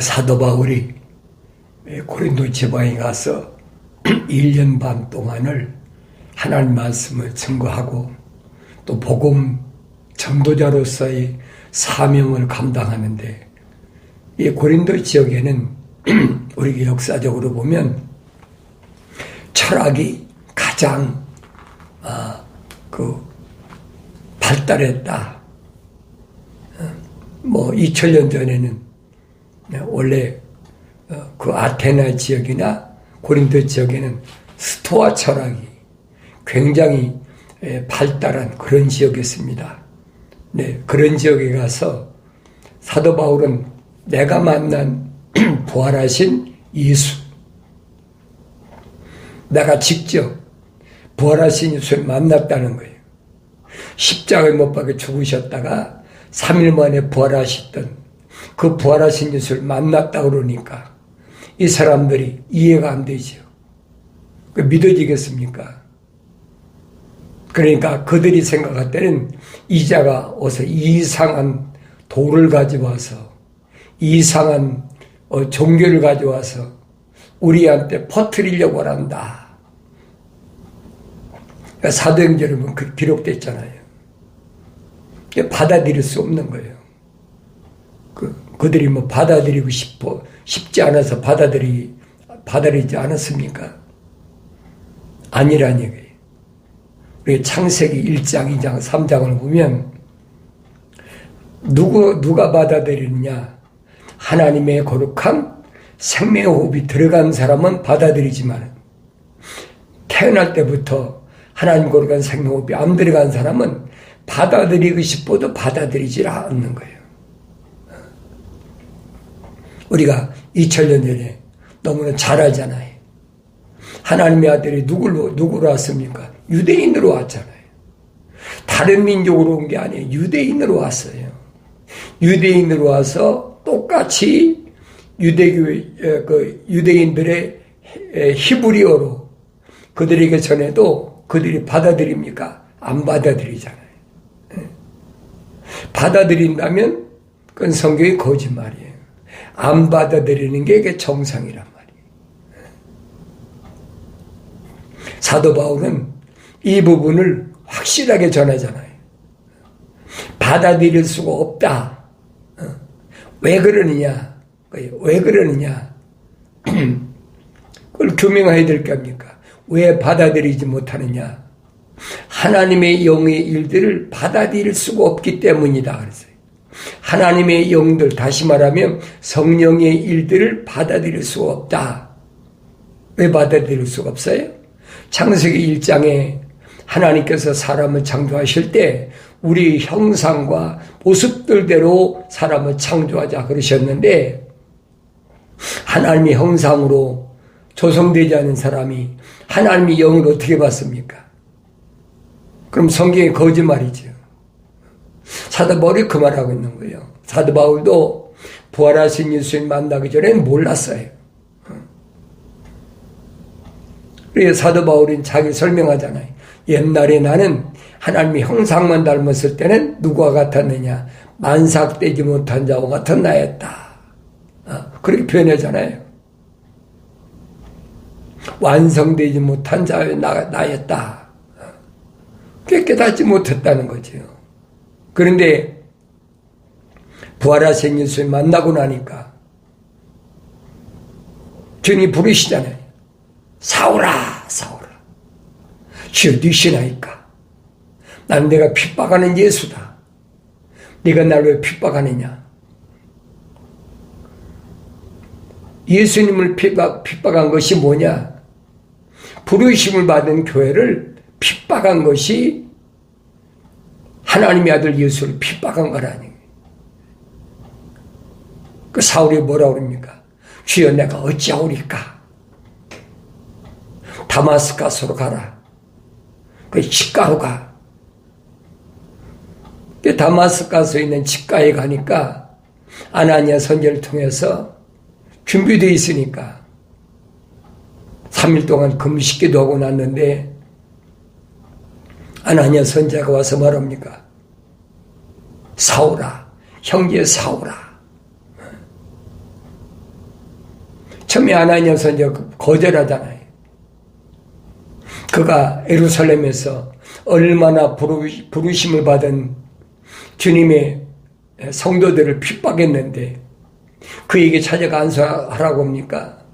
사도 바울이 고린도 지방에 가서 1년 반 동안을 하나님 말씀을 증거하고 또 복음 전도자로서의 사명을 감당하는데, 이 고린도 지역에는 우리가 역사적으로 보면 철학이 가장 발달했다. 2000년 전에는 원래 그 아테네 지역이나 고린도 지역에는 스토아 철학이 굉장히 발달한 그런 지역이었습니다. 네, 그런 지역에 가서 사도 바울은 내가 만난 부활하신 예수, 내가 직접 부활하신 예수를 만났다는 거예요. 십자가에 못 박혀 죽으셨다가 3일 만에 부활하셨던 그 부활하신 예수를 만났다 그러니까 이 사람들이 이해가 안 되죠. 믿어지겠습니까? 그러니까 그들이 생각할 때는 이자가 어서 이상한 도를 가져와서 이상한 종교를 가져와서 우리한테 퍼뜨리려고 한다. 그러니까 사도행전에 보면 그 기록됐잖아요. 받아들일 수 없는 거예요. 그들이 받아들이고 싶지 않아서 받아들이지 않았습니까? 아니라는 얘기예요. 우리 창세기 1장, 2장, 3장을 보면 누가 받아들이느냐? 하나님의 거룩한 생명의 호흡이 들어간 사람은 받아들이지만 태어날 때부터 하나님 거룩한 생명의 호흡이 안 들어간 사람은 받아들이고 싶어도 받아들이지 않는 거예요. 우리가 2000년 전에 너무나 잘 알잖아요. 하나님의 아들이 누구로 왔습니까? 유대인으로 왔잖아요. 다른 민족으로 온 게 아니에요. 유대인으로 왔어요. 유대인으로 와서 똑같이 유대인들의 히브리어로 그들에게 전해도 그들이 받아들입니까? 안 받아들이잖아요. 받아들인다면 그건 성경의 거짓말이에요. 안 받아들이는 게 이게 정상이란 말이에요. 사도 바울은 이 부분을 확실하게 전하잖아요. 받아들일 수가 없다. 왜 그러느냐? 왜 그러느냐? 그걸 규명해야 될 겁니까? 왜 받아들이지 못하느냐? 하나님의 영의 일들을 받아들일 수가 없기 때문이다. 그랬어요. 하나님의 영들, 다시 말하면 성령의 일들을 받아들일 수가 없다. 왜 받아들일 수가 없어요? 창세기 1장에 하나님께서 사람을 창조하실 때 우리 형상과 모습들대로 사람을 창조하자 그러셨는데, 하나님의 형상으로 조성되지 않은 사람이 하나님의 영을 어떻게 받습니까? 그럼 성경이 거짓말이죠. 사도 바울이 그 말하고 있는 거예요. 사도 바울도 부활하신 예수님 만나기 전에는 몰랐어요. 그래서 사도 바울은 자기 설명하잖아요. 옛날에 나는 하나님의 형상만 닮았을 때는 누구와 같았느냐? 만삭되지 못한 자와 같은 나였다. 그렇게 표현하잖아요. 완성되지 못한 자의 나였다. 깨닫지 못했다는 거죠. 그런데 부활하신 예수를 만나고 나니까 주님이 부르시잖아요. 사오라, 사오라. 주여 니시나이까. 난 내가 핍박하는 예수다. 네가 날 왜 핍박하느냐? 예수님을 핍박한 것이 뭐냐? 부르심을 받은 교회를 핍박한 것이 하나님의 아들 예수를 핍박한 거라니. 그 사울이 뭐라고 그럽니까? 주여 내가 어찌하오리까? 다마스카스로 가라. 그 직가로 가. 그 다마스카스에 있는 직가에 가니까 아나니아 선지자를 통해서 준비되어 있으니까 3일 동안 금식기도 하고 났는데 아나니아 선지자가 와서 말합니까? 사오라, 형제 사오라. 처음에 아나니아 선지자가 거절하잖아요. 그가 예루살렘에서 얼마나 부르심을 받은 주님의 성도들을 핍박했는데 그에게 찾아가 안수하라고 합니까?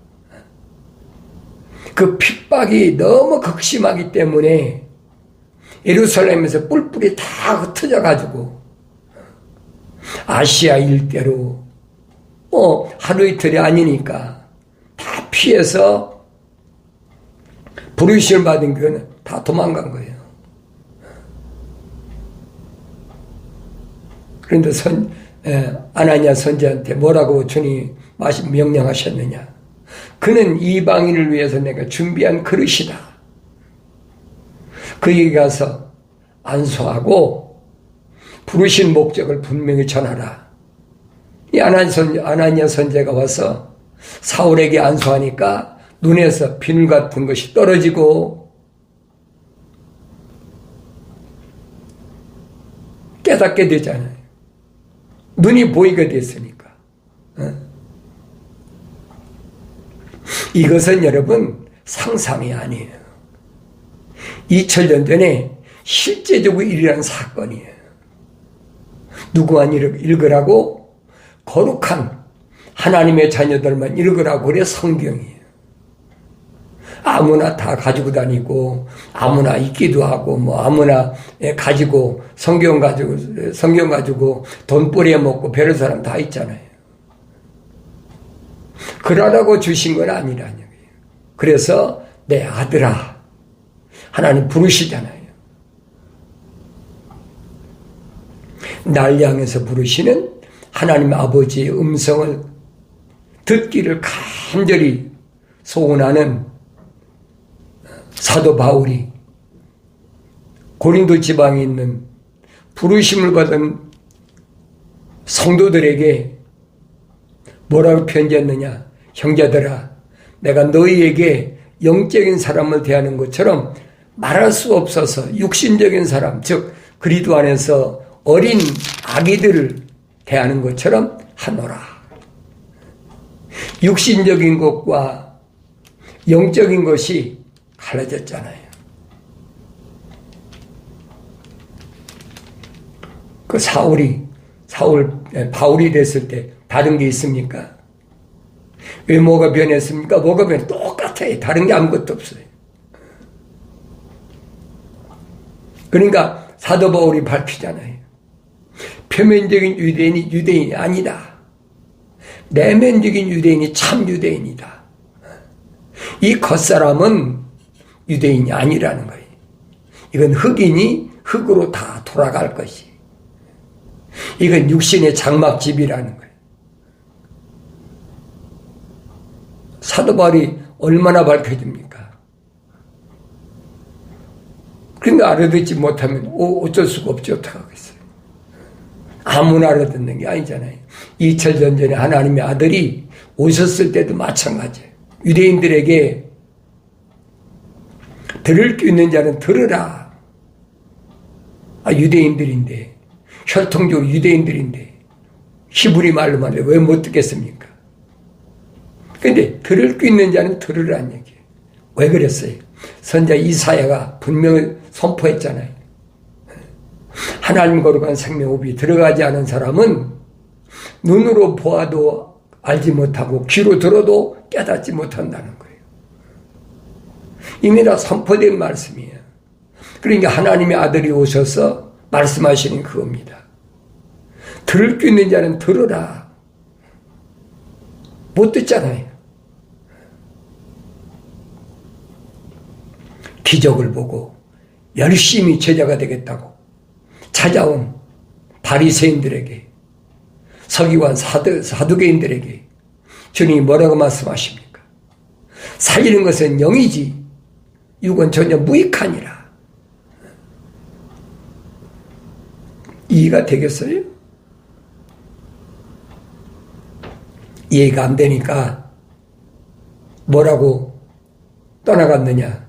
그 핍박이 너무 극심하기 때문에 예루살렘에서 뿔뿔이 다 흩어져 가지고 아시아 일대로 하루 이틀이 아니니까 다 피해서 부르심을 받은 교회는 다 도망간 거예요. 그런데 아나니아 선지자한테 뭐라고 주님이 명령하셨느냐? 그는 이방인을 위해서 내가 준비한 그릇이다. 그에게 가서 안수하고 부르신 목적을 분명히 전하라. 이 아나니아 선지자가 와서 사울에게 안수하니까 눈에서 비늘 같은 것이 떨어지고 깨닫게 되잖아요. 눈이 보이게 됐으니까. 이것은 여러분 상상이 아니에요. 2000년 전에 실제적으로 일어난 사건이에요. 누구만 읽으라고? 거룩한 하나님의 자녀들만 읽으라고 그래 성경이에요. 아무나 다 가지고 다니고 아무나 읽기도 하고 아무나 가지고 성경 가지고 돈 뿌려먹고 별의 사람 다 있잖아요. 그러라고 주신 건 아니라는 얘기예요. 그래서 내 아들아 하나님 부르시잖아요. 날 향해서 부르시는 하나님 아버지의 음성을 듣기를 간절히 소원하는 사도 바울이 고린도 지방에 있는 부르심을 받은 성도들에게 뭐라고 편지했느냐? 형제들아, 내가 너희에게 영적인 사람을 대하는 것처럼 말할 수 없어서 육신적인 사람, 즉 그리스도 안에서 어린 아기들을 대하는 것처럼 하노라. 육신적인 것과 영적인 것이 갈라졌잖아요. 그 바울이 됐을 때 다른 게 있습니까? 왜 뭐가 변했습니까? 뭐가 똑같아요. 다른 게 아무것도 없어요. 그러니까 사도 바울이 밝히잖아요. 표면적인 유대인이 유대인이 아니다. 내면적인 유대인이 참 유대인이다. 이 겉사람은 유대인이 아니라는 거예요. 이건 흑인이 흑으로 다 돌아갈 것이. 이건 육신의 장막집이라는 거예요. 사도 바울이 얼마나 밝혀집니까? 그런데 알아듣지 못하면 어쩔 수가 없지 어떡하겠어요. 아무나 알아듣는 게 아니잖아요. 2000년 전에 하나님의 아들이 오셨을 때도 마찬가지예요. 유대인들에게 들을 수 있는 자는 들으라. 유대인들인데 혈통적으로 유대인들인데 히브리 말로만 해 왜 못 듣겠습니까? 그런데 들을 수 있는 자는 들으라는 얘기예요. 왜 그랬어요? 선지자 이사야가 분명히 선포했잖아요. 하나님 거룩한 생명호흡이 들어가지 않은 사람은 눈으로 보아도 알지 못하고 귀로 들어도 깨닫지 못한다는 거예요. 이미 다 선포된 말씀이에요. 그러니까 하나님의 아들이 오셔서 말씀하시는 그겁니다. 들을 수 있는 자는 들으라. 못 듣잖아요. 기적을 보고 열심히 제자가 되겠다고 찾아온 바리새인들에게 서기관 사두개인들에게 주님이 뭐라고 말씀하십니까? 살리는 것은 영이지 육은 전혀 무익하니라. 이해가 되겠어요? 이해가 안 되니까 뭐라고 떠나갔느냐?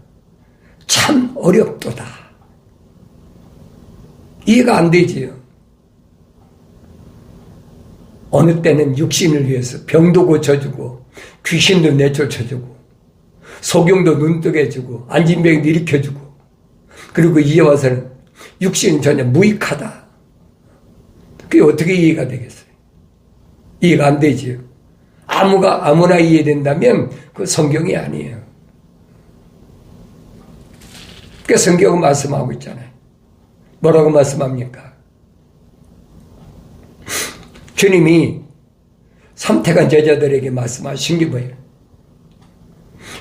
참 어렵도다. 이해가 안 되지요. 어느 때는 육신을 위해서 병도 고쳐주고 귀신도 내쫓아주고 소경도 눈뜨게 해주고 안진병도 일으켜주고 그리고 이제 와서는 육신은 전혀 무익하다. 그게 어떻게 이해가 되겠어요? 이해가 안 되지요. 아무나 이해된다면 그 성경이 아니에요. 그 성경은 말씀하고 있잖아요. 뭐라고 말씀합니까? 주님이 삼태간 제자들에게 말씀하신 게 뭐예요?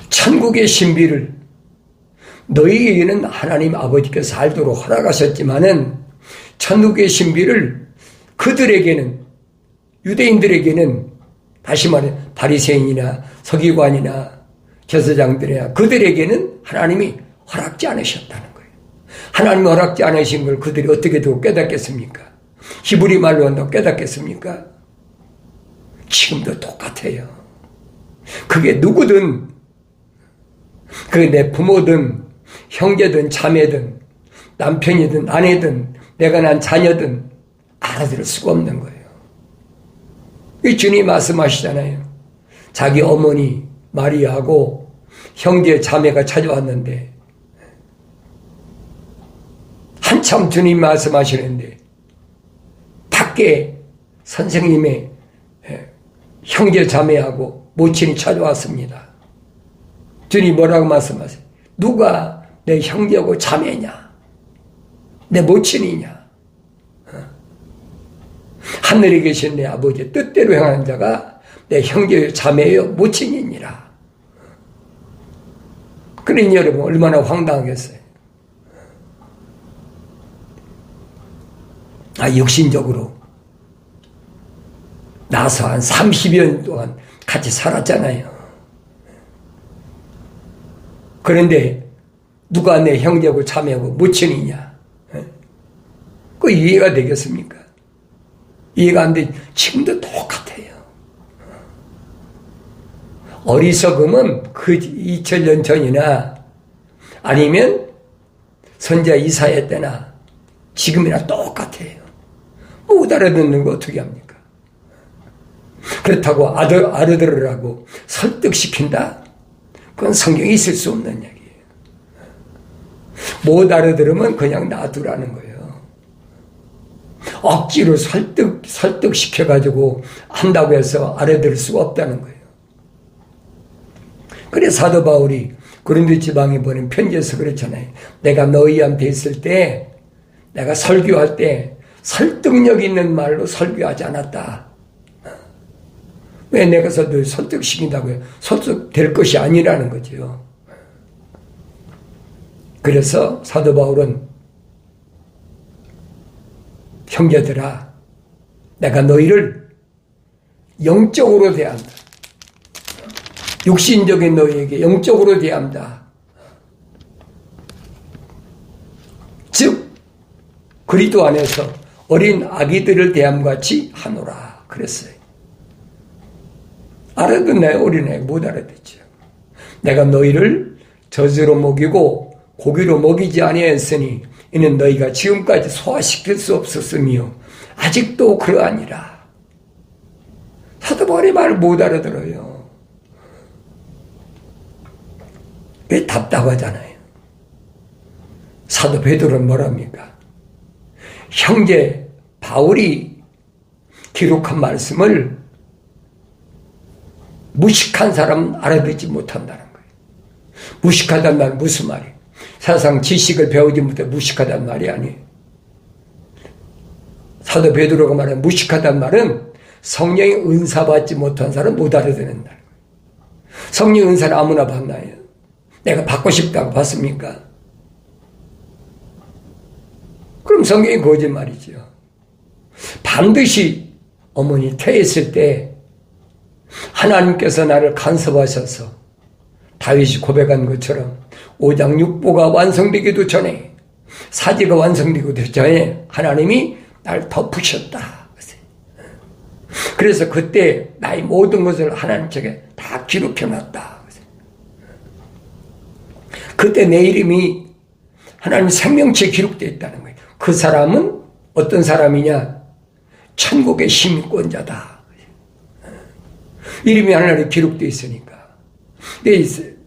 천국의 신비를 너희에게는 하나님 아버지께서 알도록 허락하셨지만은 천국의 신비를 그들에게는 유대인들에게는 다시 말해 바리새인이나 서기관이나 제사장들이나 그들에게는 하나님이 허락지 않으셨다는 거예요. 하나님이 허락지 않으신 걸 그들이 어떻게 더 깨닫겠습니까? 히브리 말로 한다고 깨닫겠습니까? 지금도 똑같아요. 그게 누구든 그게 내 부모든 형제든 자매든 남편이든 아내든 내가 난 자녀든 알아들을 수가 없는 거예요. 이 주님이 말씀하시잖아요. 자기 어머니 마리아하고 형제 자매가 찾아왔는데 한참 주님 말씀하시는데 밖에 선생님의 형제 자매하고 모친이 찾아왔습니다. 주님 뭐라고 말씀하세요? 누가 내 형제고 자매냐? 내 모친이냐? 하늘에 계신 내 아버지의 뜻대로 행하는 자가 내 형제요 자매요 모친이니라. 그러니 여러분 얼마나 황당하겠어요. 육신적으로 나서 한 30여 년 동안 같이 살았잖아요. 그런데 누가 내 형제고 자매고 모친이냐? 그 이해가 되겠습니까? 이해가 안 돼. 지금도 똑같아요. 어리석음은 그 2000년 전이나 아니면 선지자 이사야 때나 지금이나 똑같아요. 못 알아듣는 거 어떻게 합니까? 그렇다고 알아들으라고 설득시킨다? 그건 성경에 있을 수 없는 얘기예요. 못 알아들으면 그냥 놔두라는 거예요. 억지로 설득시켜가지고 한다고 해서 알아들을 수가 없다는 거예요. 그래 사도 바울이 고린도 지방에 보낸 편지에서 그렇잖아요. 내가 너희한테 있을 때 내가 설교할 때 설득력 있는 말로 설교하지 않았다. 왜 내가 설득시킨다고요? 설득될 것이 아니라는 거죠. 그래서 사도 바울은 형제들아, 내가 너희를 영적으로 대한다. 육신적인 너희에게 영적으로 대한다. 즉 그리스도 안에서 어린 아기들을 대함같이 하노라 그랬어요. 알아듣나요? 어린애 못 알아듣죠. 내가 너희를 젖으로 먹이고 고기로 먹이지 아니하였으니 이는 너희가 지금까지 소화시킬 수 없었으며 아직도 그러하니라. 사도 바울의 말을 못 알아들어요. 왜? 답답하잖아요. 사도 베드로는 뭐랍니까? 형제 바울이 기록한 말씀을 무식한 사람은 알아듣지 못한다는 거예요. 무식하다는 말은 무슨 말이에요? 세상 지식을 배우지 못해 무식하다는 말이 아니에요. 사도 베드로가 말하는 무식하다는 말은 성령의 은사 받지 못한 사람은 못 알아듣는다는 거예요. 성령의 은사를 아무나 받나요? 내가 받고 싶다고 받습니까? 그럼 성경이 거짓말이죠. 반드시 어머니 퇴했을 때 하나님께서 나를 간섭하셔서 다윗이 고백한 것처럼 5장 6부가 완성되기도 전에 사지가 완성되기도 전에 하나님이 날 덮으셨다. 그래서 그때 나의 모든 것을 하나님 측에 다 기록해놨다. 그때 내 이름이 하나님 생명체에 기록되어 있다는 거예요. 그 사람은 어떤 사람이냐? 천국의 시민권자다. 이름이 하나님에 기록되어 있으니까. 근데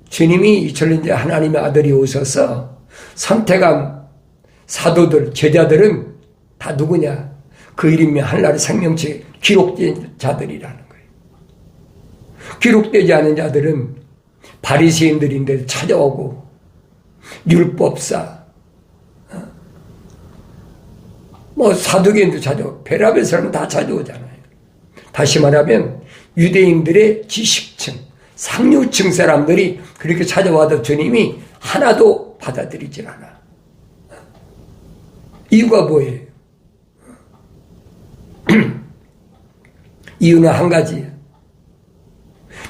주님이 이처럼 이제 하나님의 아들이 오셔서 선택한 사도들, 제자들은 다 누구냐? 그 이름이 하나님의 생명책에 기록된 자들이라는 거예요. 기록되지 않은 자들은 바리새인들인데 찾아오고 율법사, 뭐 사두개인도 찾아오고 베라벨 사람은 다 찾아오잖아요. 다시 말하면 유대인들의 지식층, 상류층 사람들이 그렇게 찾아와도 주님이 하나도 받아들이질 않아. 이유가 뭐예요? 이유는 한 가지예요.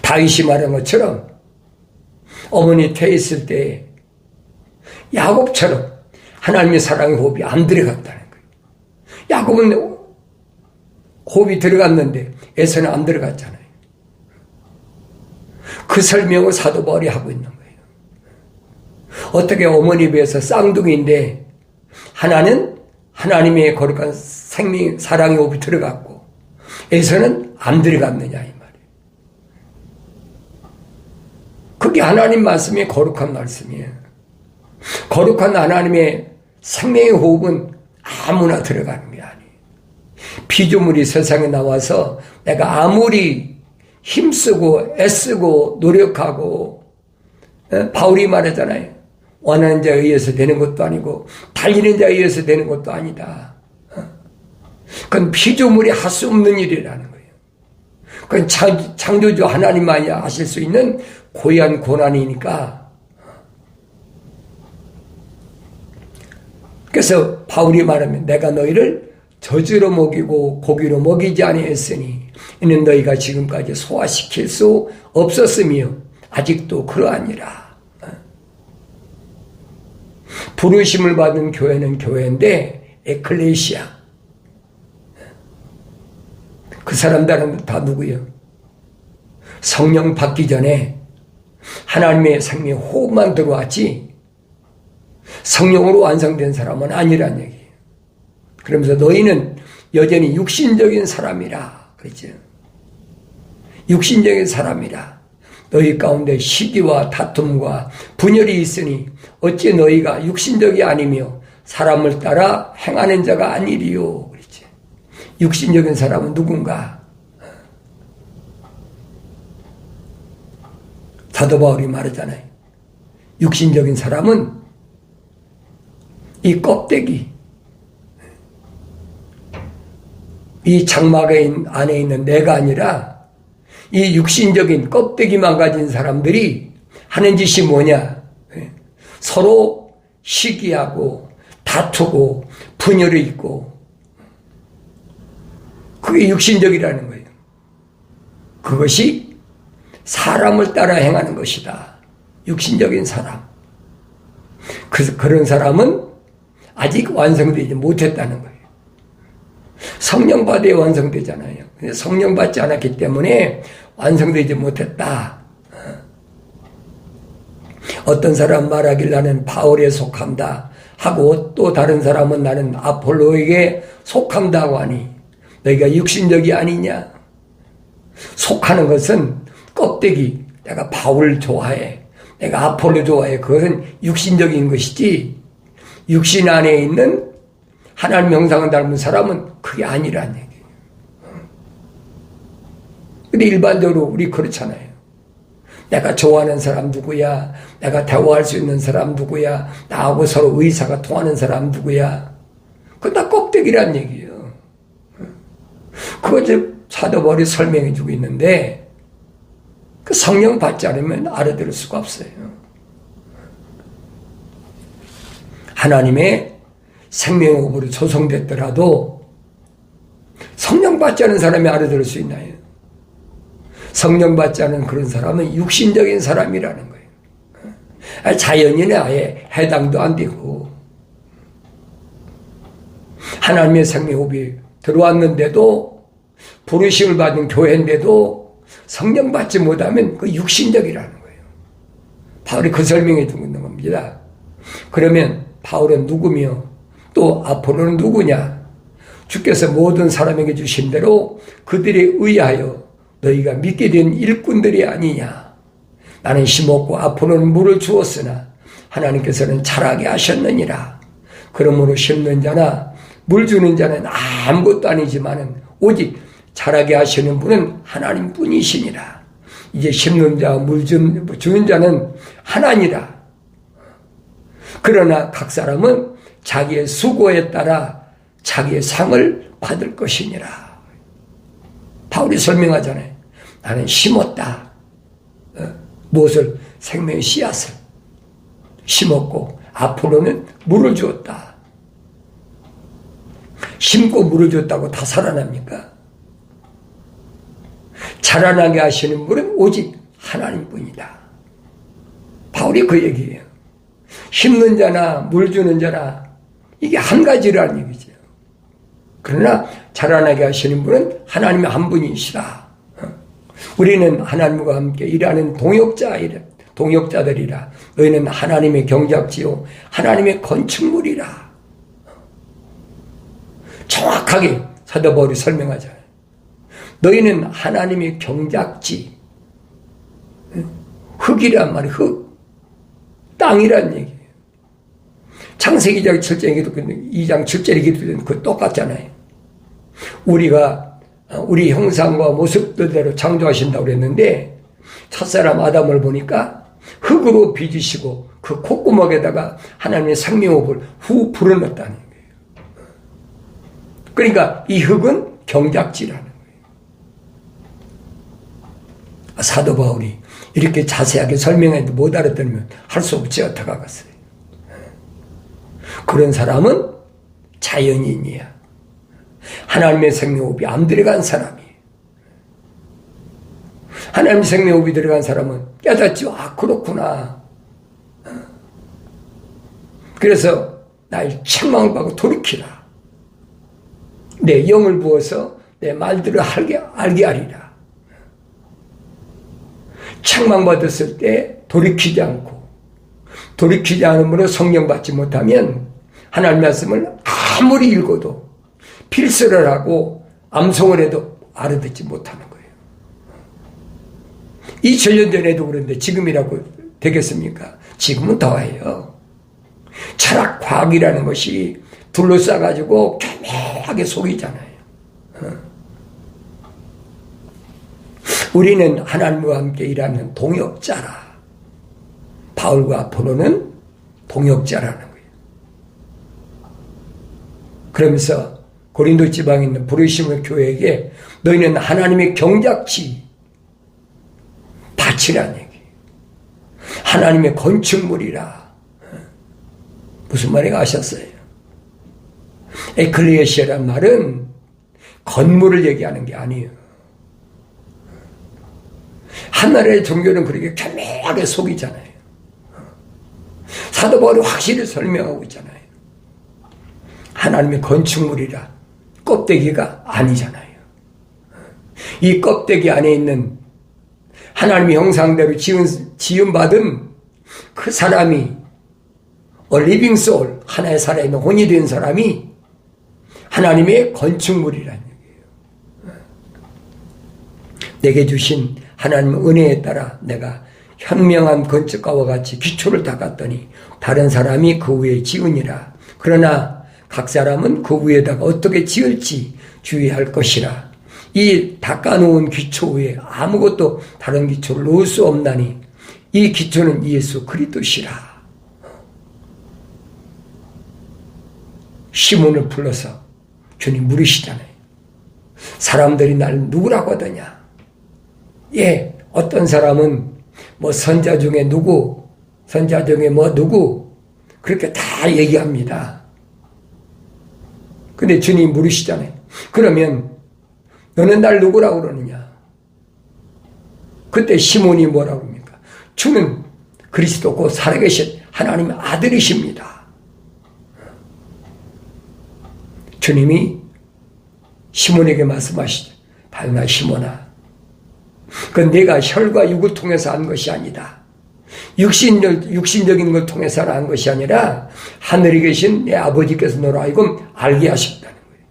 다윗이 말한 것처럼 어머니 태했을 때 야곱처럼 하나님의 사랑의 호흡이 안 들어갔다는 거예요. 야곱은 호흡이 들어갔는데 에서는 안 들어갔잖아요. 그 설명을 사도 바울이 하고 있는 거예요. 어떻게 어머니 배에서 쌍둥이인데 하나는 하나님의 거룩한 생명, 사랑의 호흡이 들어갔고 에서는 안 들어갔느냐 이 말이에요. 그게 하나님 말씀이 거룩한 말씀이에요. 거룩한 하나님의 생명의 호흡은 아무나 들어가는 게 아니에요. 피조물이 세상에 나와서 내가 아무리 힘쓰고 애쓰고 노력하고, 바울이 말하잖아요. 원하는 자에 의해서 되는 것도 아니고 달리는 자에 의해서 되는 것도 아니다. 그건 피조물이 할 수 없는 일이라는 거예요. 그건 창조주 하나님만이 하실 수 있는 고유한 고난이니까. 그래서 바울이 말하면 내가 너희를 젖으로 먹이고 고기로 먹이지 아니했으니 이는 너희가 지금까지 소화시킬 수 없었으며 아직도 그러하니라. 부르심을 받은 교회는 교회인데 에클레시아. 그 사람들은 다 누구예요? 성령 받기 전에 하나님의 생명 호흡만 들어왔지 성령으로 완성된 사람은 아니란 얘기예요. 그러면서 너희는 여전히 육신적인 사람이라 그랬죠. 육신적인 사람이라. 너희 가운데 시기와 다툼과 분열이 있으니 어찌 너희가 육신적이 아니며 사람을 따라 행하는 자가 아니리요. 그랬지. 육신적인 사람은 누군가? 사도 바울이 말하잖아요. 육신적인 사람은 이 껍데기, 이 장막 안에 있는 내가 아니라 이 육신적인 껍데기만 가진 사람들이 하는 짓이 뭐냐? 서로 시기하고 다투고 분열이 있고 그게 육신적이라는 거예요. 그것이 사람을 따라 행하는 것이다. 육신적인 사람. 그런 사람은 아직 완성되지 못했다는 거예요. 성령 받아야 완성되잖아요. 근데 성령 받지 않았기 때문에 완성되지 못했다. 어떤 사람 말하길 나는 바울에 속한다 하고 또 다른 사람은 나는 아폴로에게 속한다고 하니 너희가 육신적이 아니냐? 속하는 것은 껍데기. 내가 바울 좋아해. 내가 아폴로 좋아해. 그것은 육신적인 것이지 육신 안에 있는 하나님 형상을 닮은 사람은 그게 아니란 얘기예요. 근데 일반적으로 우리 그렇잖아요. 내가 좋아하는 사람 누구야? 내가 대화할 수 있는 사람 누구야? 나하고 서로 의사가 통하는 사람 누구야? 그건 다 껍데기란 얘기예요. 그것을 사도 바울이 설명해 주고 있는데 그 성령 받지 않으면 알아들을 수가 없어요. 하나님의 생명호흡으로 조성됐더라도 성령 받지 않은 사람이 알아들을 수 있나요? 성령 받지 않은 그런 사람은 육신적인 사람이라는 거예요. 자연인은 아예 해당도 안 되고 하나님의 생명호흡이 들어왔는데도 부르심을 받은 교회인데도 성령 받지 못하면 그 육신적이라는 거예요. 바울이 그 설명해 주고 있는 겁니다. 그러면 바울은 누구며 또 아폴로는 누구냐? 주께서 모든 사람에게 주신 대로 그들에 의하여 너희가 믿게 된 일꾼들이 아니냐. 나는 심었고 아포로는 물을 주었으나 하나님께서는 자라게 하셨느니라. 그러므로 심는 자나 물 주는 자는 아무것도 아니지만은 오직 자라게 하시는 분은 하나님뿐이시니라. 이제 심는 자, 물 주는 자는 하나니라. 그러나 각 사람은 자기의 수고에 따라 자기의 상을 받을 것이니라. 바울이 설명하잖아요. 나는 심었다. 무엇을? 생명의 씨앗을 심었고 아포로는 물을 주었다. 심고 물을 줬다고 다 살아납니까? 자라나게 하시는 분은 오직 하나님뿐이다. 바울이 그 얘기예요. 심는 자나 물 주는 자나 이게 한 가지라는 얘기죠. 그러나 자라나게 하시는 분은 하나님의 한 분이시라. 우리는 하나님과 함께 일하는 동역자들이라. 너희는 하나님의 경작지요 하나님의 건축물이라. 정확하게 사도 바울이 설명하잖아요. 너희는 하나님의 경작지, 흙이란 말이에요. 흙, 땅이란 얘기예요. 창세기 2장 7절에 기록된 그 똑같잖아요. 우리가 우리 형상과 모습대로 창조하신다고 그랬는데 첫사람 아담을 보니까 흙으로 빚으시고 그 콧구멍에다가 하나님의 생명호흡을 후 불어넣었다는 거예요. 그러니까 이 흙은 경작지라는 거예요. 사도 바울이 이렇게 자세하게 설명해도 못 알아들으면 할 수 없지 어떡하겠어요. 그런 사람은 자연인이야. 하나님의 생명호흡이 안 들어간 사람이에요. 하나님의 생명호흡이 들어간 사람은 깨닫지. 아, 그렇구나. 그래서 나의 책망을 받고 돌이키라. 내 영을 부어서 내 말들을 알게 하리라. 책망받았을 때 돌이키지 않으므로 성령 받지 못하면 하나님의 말씀을 아무리 읽어도 필서를 하고 암송을 해도 알아듣지 못하는 거예요. 2000년 전에도 그런데 지금이라고 되겠습니까? 지금은 더해요. 철학 과학이라는 것이 둘러싸가지고 교묘하게 속이잖아요. 우리는 하나님과 함께 일하는 동역자라. 바울과 아포로는 동역자라는 거예요. 그러면서 고린도 지방에 있는 부르심의 교회에게 너희는 하나님의 경작지, 밭이라는 얘기예요. 하나님의 건축물이라. 무슨 말인가 아셨어요? 에클레시아란 말은 건물을 얘기하는 게 아니에요. 하나님의 종교는 그렇게 교묘하게 속이잖아요. 사도 바울이 확실히 설명하고 있잖아요. 하나님의 건축물이라. 껍데기가 아니잖아요. 이 껍데기 안에 있는 하나님의 형상대로 지음받은 그 사람이 living soul, 하나의 살아있는 혼이 된 사람이 하나님의 건축물이라는 얘기예요. 내게 주신 하나님의 은혜에 따라 내가 현명한 건축가와 같이 기초를 닦았더니 다른 사람이 그 위에 지으니라. 그러나 각 사람은 그 위에다가 어떻게 지을지 주의할 것이라. 이 닦아놓은 기초 위에 아무것도 다른 기초를 놓을 수 없나니 이 기초는 예수 그리스도시라. 시몬을 불러서 주님 물으시잖아요. 사람들이 날 누구라고 하더냐? 예, 어떤 사람은 뭐 선자 중에 누구, 선자 중에 뭐 누구 그렇게 다 얘기합니다. 근데 주님 물으시잖아요. 그러면 너는 날 누구라고 그러느냐? 그때 시몬이 뭐라고 합니까? 주는 그리스도 곧 살아계신 하나님의 아들이십니다. 주님이 시몬에게 말씀하시죠. 발나 시몬아, 그건 내가 혈과 육을 통해서 한 것이 아니다. 육신적인 걸 통해서 한 것이 아니라 하늘에 계신 내 아버지께서 너로 하여금 알게 하셨다는 거예요.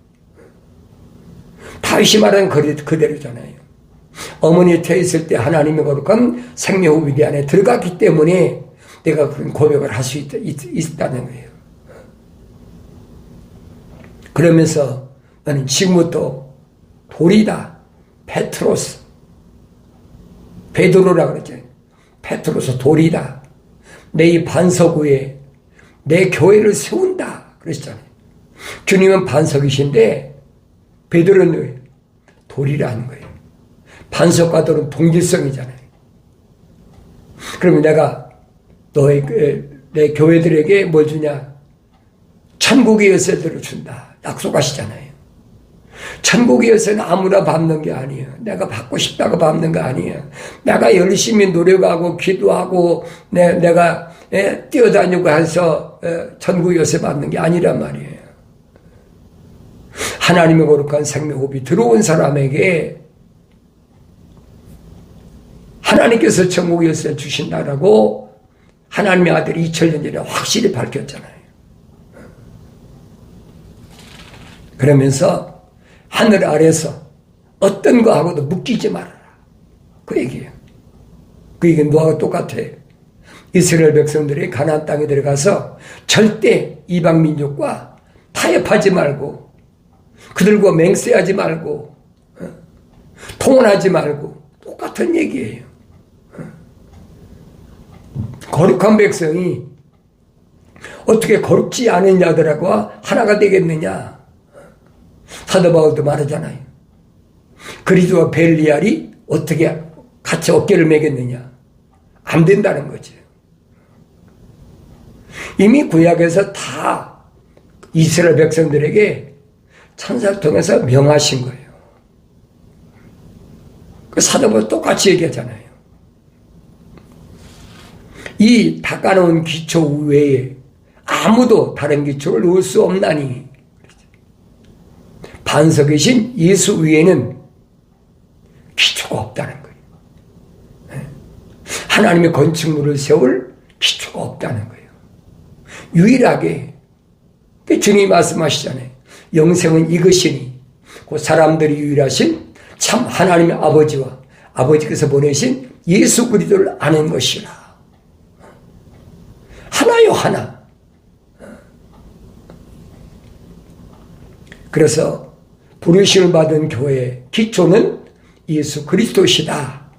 다윗이 말한 그대로잖아요. 어머니에 태어 있을 때 하나님의 거룩한 생명호흡이 내 안에 들어갔기 때문에 내가 그런 고백을 할 수 있다는 거예요. 그러면서 나는 지금부터 돌이다. 페트로스. 베드로라 그러죠. 페트로스 돌이다. 내 이 반석 위에 내 교회를 세운다. 그러시잖아요. 주님은 반석이신데 베드로는 왜? 돌이라는 거예요. 반석과 돌은 동질성이잖아요. 그러면 내가 내 교회들에게 뭘 주냐? 천국의 열쇠들을 준다. 약속하시잖아요. 천국의 열쇠는 아무나 밟는 게 아니에요. 내가 받고 싶다고 밟는 거 아니에요. 내가 열심히 노력하고 기도하고 내가 뛰어다니고 해서 천국의 열쇠 받는 게 아니란 말이에요. 하나님의 거룩한 생명호흡이 들어온 사람에게 하나님께서 천국의 열쇠를 주신다라고 하나님의 아들이 2000년 전에 확실히 밝혔잖아요. 그러면서 하늘 아래서 어떤 거하고도 묶이지 말아라. 그 얘기예요. 그 얘기는 누구하고 똑같아요. 이스라엘 백성들이 가나안 땅에 들어가서 절대 이방 민족과 타협하지 말고 그들과 맹세하지 말고 통혼하지 말고 똑같은 얘기예요. 거룩한 백성이 어떻게 거룩지 않은 자들하고 하나가 되겠느냐. 사도 바울도 말하잖아요. 그리스도와 벨리알이 어떻게 같이 어깨를 매겠느냐. 안 된다는 거죠. 이미 구약에서 다 이스라엘 백성들에게 천사를 통해서 명하신 거예요. 그 사도 바울 똑같이 얘기하잖아요. 이 닦아놓은 기초 외에 아무도 다른 기초를 놓을 수 없나니 반석이신 예수 위에는 기초가 없다는 거예요. 하나님의 건축물을 세울 기초가 없다는 거예요. 유일하게 주님이 말씀하시잖아요. 영생은 이것이니 그 사람들이 유일하신 참 하나님의 아버지와 아버지께서 보내신 예수 그리스도를 아는 것이라. 하나요 하나. 그래서 부르심을 받은 교회의 기초는 예수 그리스도시다.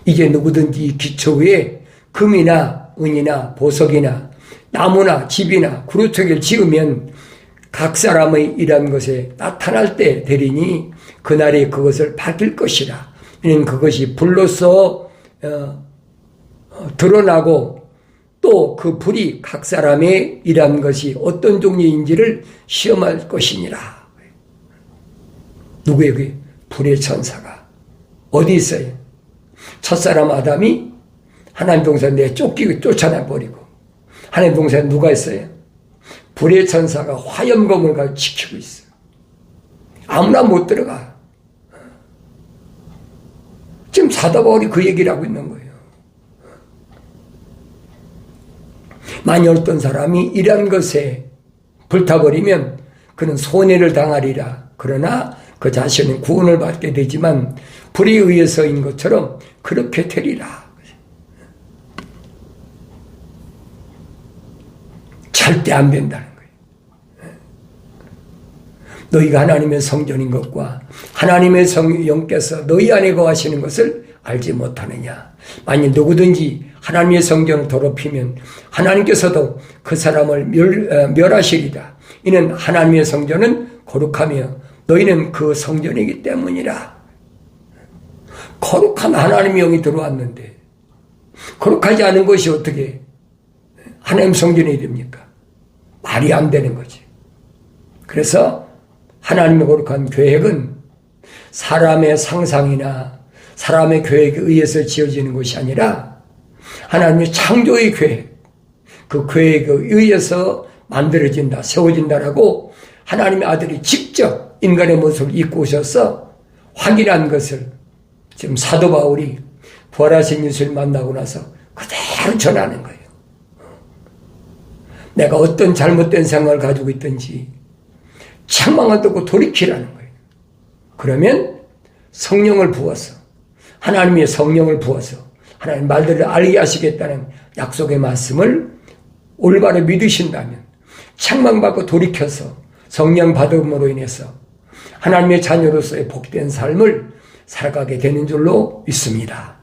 이제 누구든지 기초 위에 금이나 은이나 보석이나 나무나 집이나 구루터기를 지으면 각 사람의 일한 것에 나타날 때 되리니 그날에 그것을 밝힐 것이라. 이는 그것이 불로서 드러나고 또 그 불이 각 사람의 일한 것이 어떤 종류인지를 시험할 것이니라. 누구에게? 불의 천사가 어디 있어요? 첫사람 아담이 하나님 동산에 쫓아내버리고 하나님 동산에 누가 있어요? 불의 천사가 화염검을 가지고 지키고 있어요. 아무나 못 들어가. 지금 사도 바울이 그 얘기를 하고 있는 거예요. 만일 어떤 사람이 이런 것에 불타버리면 그는 손해를 당하리라. 그러나 그 자신은 구원을 받게 되지만 불에 의해서인 것처럼 그렇게 되리라. 절대 안 된다는 거예요. 너희가 하나님의 성전인 것과 하나님의 영께서 너희 안에 거하시는 것을 알지 못하느냐. 만일 누구든지 하나님의 성전을 더럽히면 하나님께서도 그 사람을 멸하시리라. 이는 하나님의 성전은 거룩하며 너희는 그 성전이기 때문이라. 거룩한 하나님의 영이 들어왔는데 거룩하지 않은 것이 어떻게 하나님 성전이 됩니까? 말이 안 되는 거지. 그래서 하나님의 거룩한 계획은 사람의 상상이나 사람의 계획에 의해서 지어지는 것이 아니라 하나님의 창조의 계획, 그 계획에 의해서 만들어진다, 세워진다라고 하나님의 아들이 직접 인간의 모습을 입고 오셔서 확인한 것을 지금 사도 바울이 부활하신 예수를 만나고 나서 그대로 전하는 거예요. 내가 어떤 잘못된 생각을 가지고 있든지 책망을 듣고 돌이키라는 거예요. 그러면 성령을 부어서 하나님의 성령을 부어서 하나님 말들을 알게 하시겠다는 약속의 말씀을 올바로 믿으신다면 책망받고 돌이켜서 성령 받음으로 인해서 하나님의 자녀로서의 복된 삶을 살아가게 되는 줄로 믿습니다.